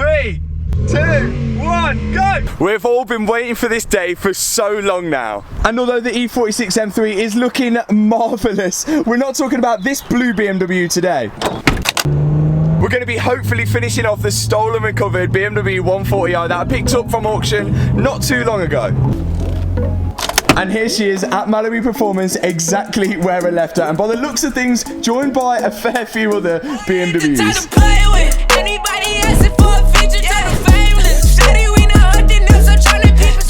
3, 2, 1, go! We've all been waiting for this day for so long now. And although the E46 M3 is looking marvellous, we're not talking about this blue BMW today. We're going to be hopefully finishing off the stolen recovered BMW M140i that I picked up from auction not too long ago. And here she is at Mallory Performance, exactly where I left her. And by the looks of things, joined by a fair few other BMWs.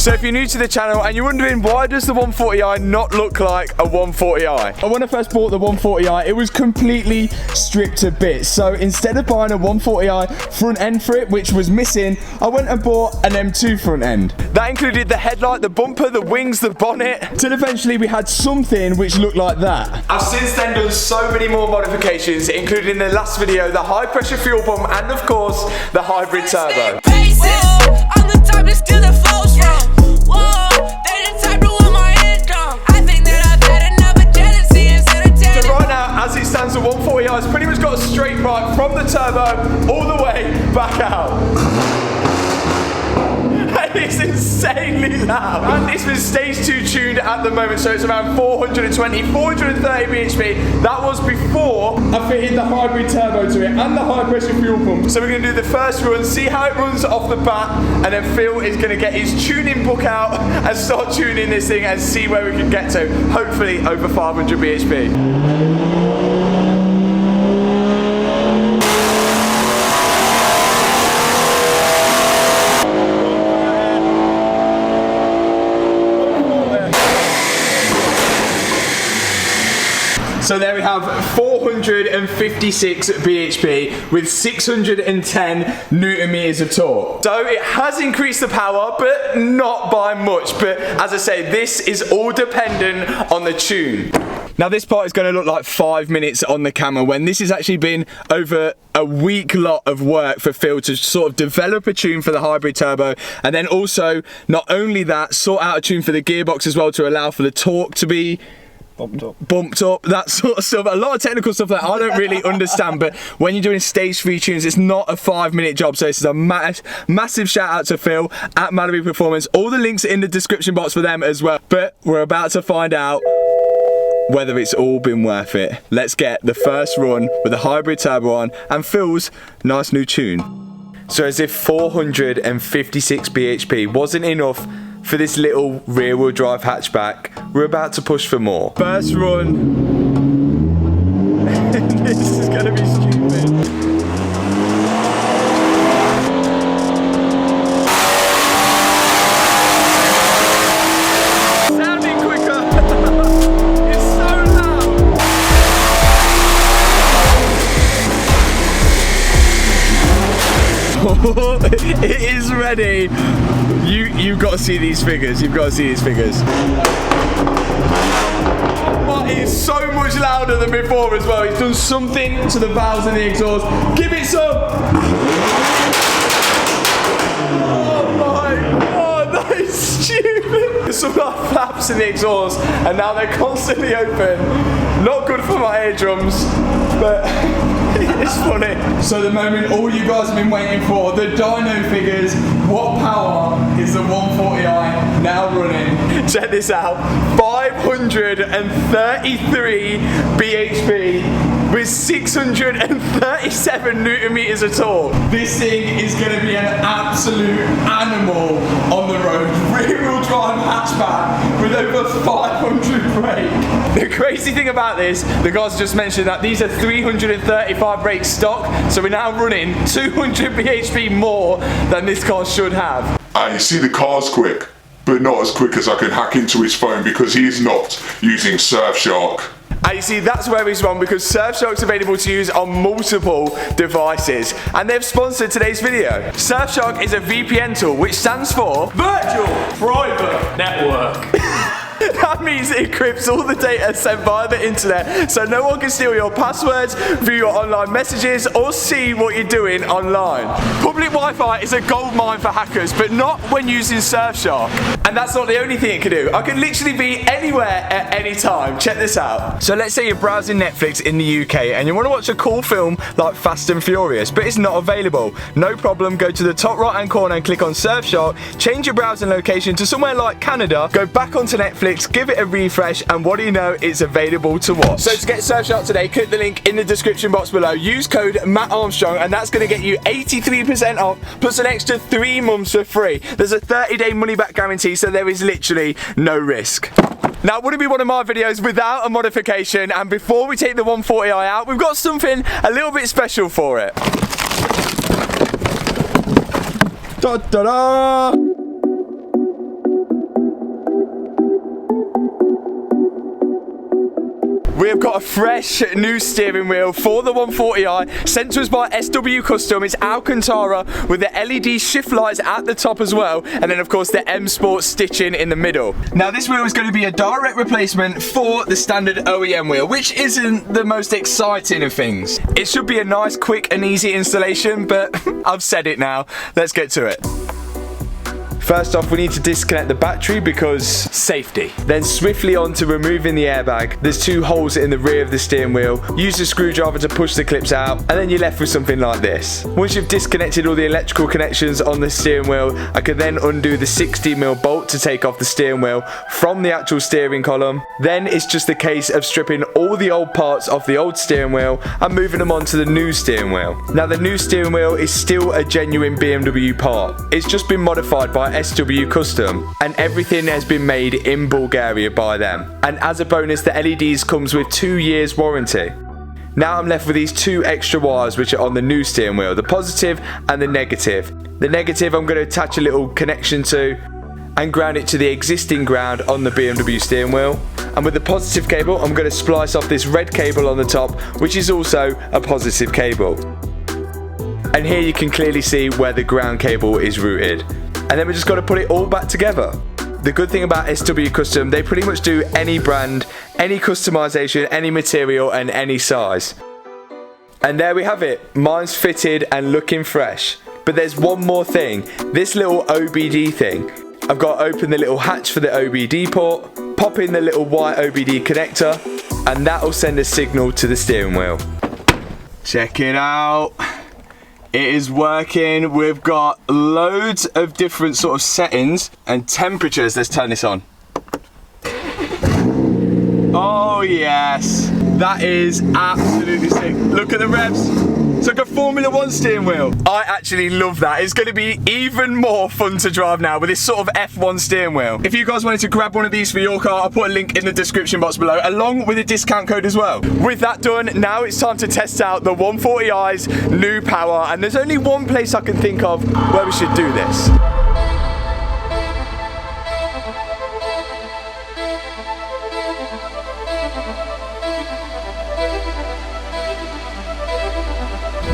So if you're new to the channel and you're wondering why does the 140i not look like a 140i? When I first bought the 140i, it was completely stripped to bits. So instead of buying a 140i front end for it, which was missing, I went and bought an M2 front end. That included the headlight, the bumper, the wings, the bonnet, till eventually we had something which looked like that. I've since then done so many more modifications, including in the last video, the high pressure fuel pump and of course, the hybrid turbo. As it stands, the 140i has pretty much got a straight right from the turbo all the way back out. And it's insanely loud. And it's been stage 2 tuned at the moment, so it's around 420, 430 bhp. That was before I fitted the hybrid turbo to it and the high pressure fuel pump. So we're going to do the first run, see how it runs off the bat, and then Phil is going to get his tuning book out and start tuning this thing and see where we can get to, hopefully over 500 bhp. So there we have 456 bhp with 610 Newton meters of torque. So it has increased the power, but not by much. But as I say, this is all dependent on the tune. Now this part is going to look like 5 minutes on the camera when this has actually been over a week lot of work for Phil to sort of develop a tune for the hybrid turbo, and then also not only that, sort out a tune for the gearbox as well to allow for the torque to be bumped up, that sort of stuff. A lot of technical stuff that I don't really understand, but when you're doing stage 3 tunes, it's not a 5-minute job. So this is a massive shout out to Phil at Mallory Performance. All the links are in the description box for them as well. But we're about to find out whether it's all been worth it. Let's get the first run with the hybrid turbo on and Phil's nice new tune. So as if 456 bhp wasn't enough for this little rear-wheel drive hatchback, we're about to push for more. First run. This is gonna be stupid. Sounding quicker. It's so loud. It is ready. You've got to see these figures. You've got to see these figures. But it's so much louder than before as well. He's done something to the valves and the exhaust. Give it some. Oh my god, that is stupid. There's some like flaps in the exhaust and now they're constantly open. Not good for my eardrums, but it's funny. So the moment all you guys have been waiting for, the dyno figures. What power is the 140i now running? Check this out, 533 bhp with 637 Newton meters of torque. This thing is going to be an absolute animal on the road. Rear-wheel drive hatchback with over 500 brake. The crazy thing about this, the guys just mentioned that these are 335 brake stock, so we're now running 200 bhp more than this car should have. You see, the car's quick, but not as quick as I can hack into his phone because he's not using Surfshark. And you see, that's where he's wrong, because Surfshark's available to use on multiple devices. And they've sponsored today's video. Surfshark is a VPN tool, which stands for Virtual Private Network. That means it encrypts all the data sent via the internet, so no one can steal your passwords, view your online messages, or see what you're doing online. Public Wi-Fi is a goldmine for hackers, but not when using Surfshark. And that's not the only thing it can do. I can literally be anywhere at any time. Check this out. So let's say you're browsing Netflix in the UK and you want to watch a cool film like Fast and Furious, but it's not available. No problem, go to the top right hand corner and click on Surfshark, change your browsing location to somewhere like Canada, go back onto Netflix, give it a refresh, and what do you know, it's available to watch. So to get Surfshark today, click the link in the description box below, use code Matt Armstrong, and that's going to get you 83% off plus an extra 3 months for free. There's a 30-day money back guarantee, so there is literally no risk. Now, it wouldn't be one of my videos without a modification, and before we take the 140i out, we've got something a little bit special for it. Da da da! We have got a fresh new steering wheel for the 140i, sent to us by SW Custom. It's Alcantara with the LED shift lights at the top as well, and then of course the M Sport stitching in the middle. Now this wheel is going to be a direct replacement for the standard OEM wheel, which isn't the most exciting of things. It should be a nice, quick and easy installation, but I've said it now. Let's get to it. First off, we need to disconnect the battery because safety. Then swiftly on to removing the airbag. There's 2 holes in the rear of the steering wheel. Use the screwdriver to push the clips out, and then you're left with something like this. Once you've disconnected all the electrical connections on the steering wheel, I can then undo the 60mm bolt to take off the steering wheel from the actual steering column. Then it's just a case of stripping all the old parts off the old steering wheel and moving them onto the new steering wheel. Now the new steering wheel is still a genuine BMW part. It's just been modified by SW Custom, and everything has been made in Bulgaria by them. And as a bonus, the LEDs comes with 2 years warranty. Now I'm left with these 2 extra wires which are on the new steering wheel, the positive and the negative. The negative I'm going to attach a little connection to and ground it to the existing ground on the BMW steering wheel. And with the positive cable, I'm going to splice off this red cable on the top, which is also a positive cable. And here you can clearly see where the ground cable is routed. And then we just got to put it all back together. The good thing about SW Custom, they pretty much do any brand, any customization, any material and any size. And there we have it. Mine's fitted and looking fresh. But there's one more thing. This little OBD thing. I've got to open the little hatch for the OBD port, pop in the little white OBD connector, and that will send a signal to the steering wheel. Check it out. It is working. We've got loads of different sort of settings and temperatures. Let's turn this on. Oh yes, that is absolutely sick. Look at the revs. It's like a Formula 1 steering wheel. I actually love that. It's going to be even more fun to drive now with this sort of F1 steering wheel. If you guys wanted to grab one of these for your car, I'll put a link in the description box below, along with a discount code as well. With that done, now it's time to test out the 140i's new power, and there's only one place I can think of where we should do this.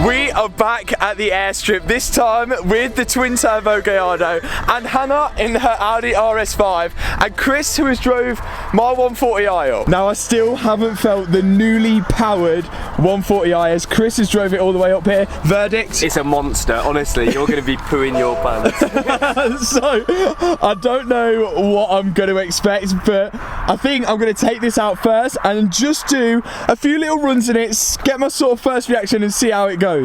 We are back at the airstrip, this time with the twin turbo Gallardo and Hannah in her Audi RS5 and Chris, who has drove my 140i up. Now I still haven't felt the newly powered 140i as Chris has drove it all the way up here. Verdict? It's a monster, honestly. You're going to be pooing your pants. So, I don't know what I'm going to expect, but I think I'm going to take this out first and just do a few little runs in it, get my sort of first reaction and see how it goes.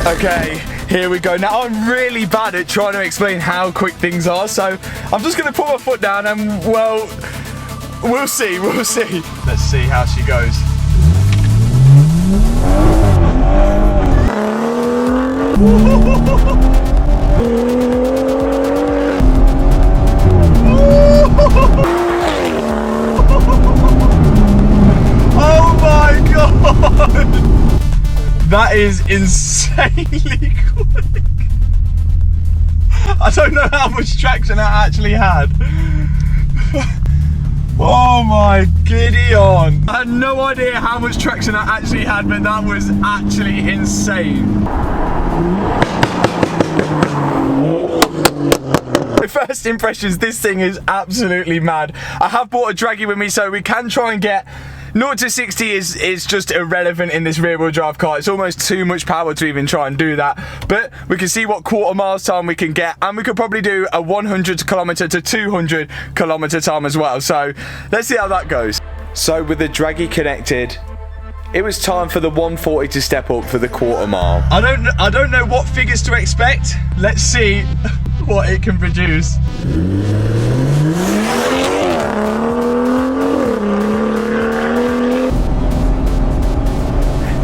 Okay, here we go. Now I'm really bad at trying to explain how quick things are, so I'm just going to put my foot down and, well, we'll see. Let's see how she goes. Oh my god! That is insanely quick. I don't know how much traction I actually had. Oh my Gideon! I had no idea how much traction I actually had, but that was actually insane. first impressions, this thing is absolutely mad. I have brought a draggy with me so we can try and get 0 to 60 is just irrelevant in this rear wheel drive car. It's almost too much power to even try and do that. But we can see what quarter miles time we can get, and we could probably do a 100 kilometer to 200 kilometer time as well. So let's see how that goes. So with the draggy connected, it was time for the 140 to step up for the quarter mile. I don't know what figures to expect. Let's see what it can produce.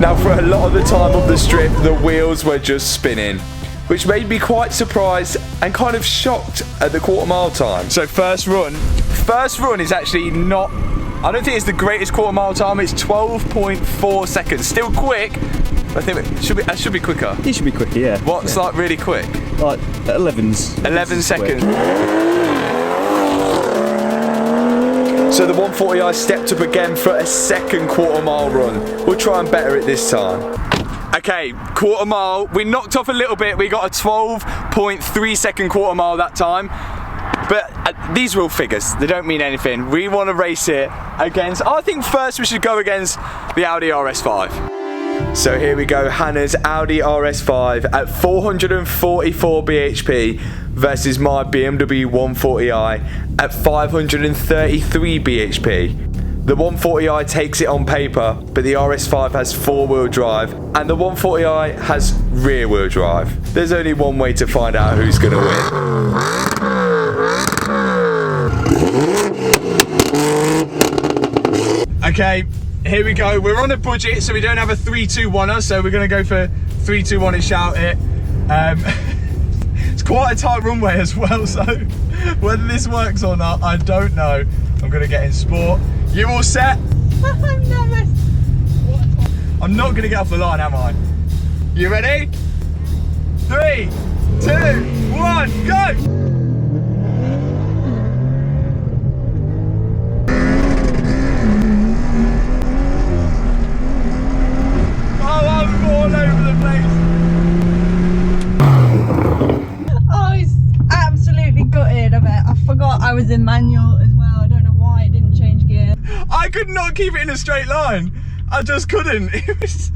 Now for a lot of the time up the strip, the wheels were just spinning, which made me quite surprised and kind of shocked at the quarter mile time. So first run is actually not, I don't think it's the greatest quarter mile time. It's 12.4 seconds, still quick. I think it should be quicker. It should be quicker, yeah. What's like really quick? Like 11 seconds. So the 140i stepped up again for a second quarter mile run. We'll try and better it this time. Okay, quarter mile. We knocked off a little bit. We got a 12.3 second quarter mile that time. But these are all figures. They don't mean anything. We want to race it against, I think first we should go against the Audi RS5. So here we go, Hannah's Audi RS5 at 444 bhp versus my BMW M140i at 533 bhp. The 140i takes it on paper, but the RS5 has four-wheel drive and the 140i has rear-wheel drive. There's only one way to find out who's going to win. Okay, here we go. We're on a budget, so we don't have a 3-2-1er, so we're going to go for 3-2-1 and shout it. It's quite a tight runway as well, so whether this works or not, I don't know. I'm going to get in sport. You all set? I'm nervous. I'm not going to get off the line, am I? You ready? 3, 2, 1, go! All over the place. Oh, it's absolutely gutted. I forgot I was in manual as well. I don't know why it didn't change gear. I could not keep it in a straight line. I just couldn't. It was,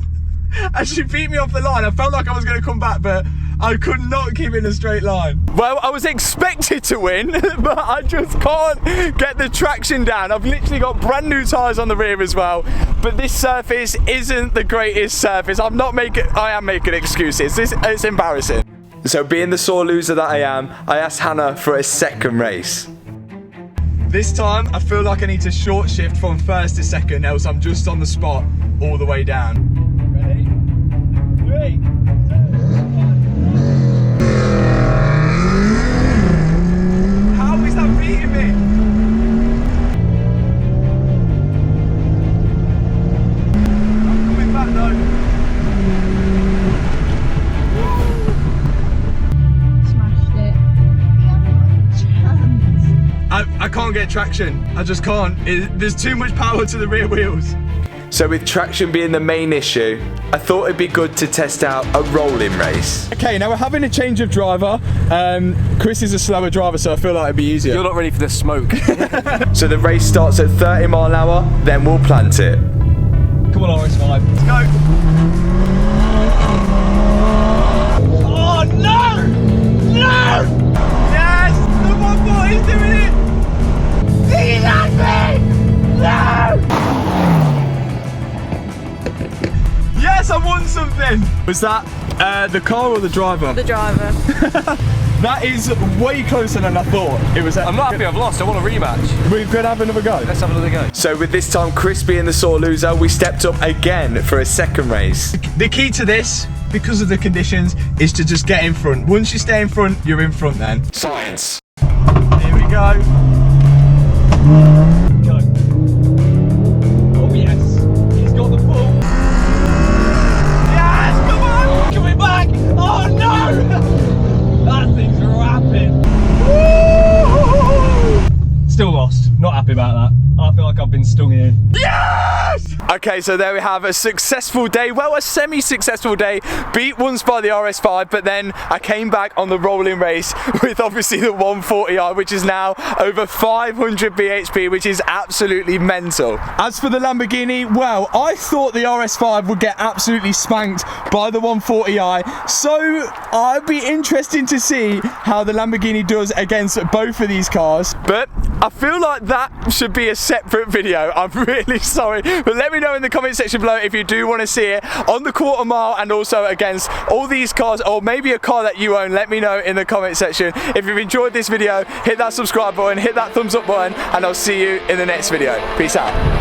as she beat me off the line, I felt like I was going to come back, but I could not keep it in a straight line. Well, I was expected to win, but I just can't get the traction down. I've literally got brand new tyres on the rear as well, but this surface isn't the greatest surface. I am making excuses. It's embarrassing. So being the sore loser that I am, I asked Hannah for a second race. This time, I feel like I need to short shift from first to second, else I'm just on the spot all the way down. Ready? 3, 2, 1. How is that beating me? I'm coming back though. Smashed it. You haven't got a chance. I can't get traction. I just can't. There's too much power to the rear wheels. So with traction being the main issue, I thought it'd be good to test out a rolling race. Okay, now we're having a change of driver. Chris is a slower driver, so I feel like it'd be easier. You're not ready for the smoke. So the race starts at 30 mile an hour, then we'll plant it. Come on, RS5. Let's go. Oh no! No! Yes! The 140's doing it! He's at me! No! Yes, I won something! Was that the car or the driver? The driver. That is way closer than I thought it was. I'm not happy I've lost. I want a rematch. We're going to have another go. Let's have another go. So with this time Chris being the sore loser, we stepped up again for a second race. The key to this, because of the conditions, is to just get in front. Once you stay in front, you're in front then. Science. Here we go. Go. Oh yes, he's got the pull. Yes, come on! Coming back! Oh no! That thing's rapping. Still lost. Not happy about that. I feel like I've been stung here. Yes! Okay, so there we have a successful day, well, a semi-successful day, beat once by the RS5, but then I came back on the rolling race with obviously the 140i, which is now over 500 bhp, which is absolutely mental. As for the Lamborghini, well, I thought the RS5 would get absolutely spanked by the 140i, so I'd be interested to see how the Lamborghini does against both of these cars, but I feel like that should be a separate video. I'm really sorry, but let me know in the comment section below if you do want to see it on the quarter mile and also against all these cars, or maybe a car that you own. Let me know in the comment section. If you've enjoyed this video, hit that subscribe button, hit that thumbs up button, and I'll see you in the next video. Peace out.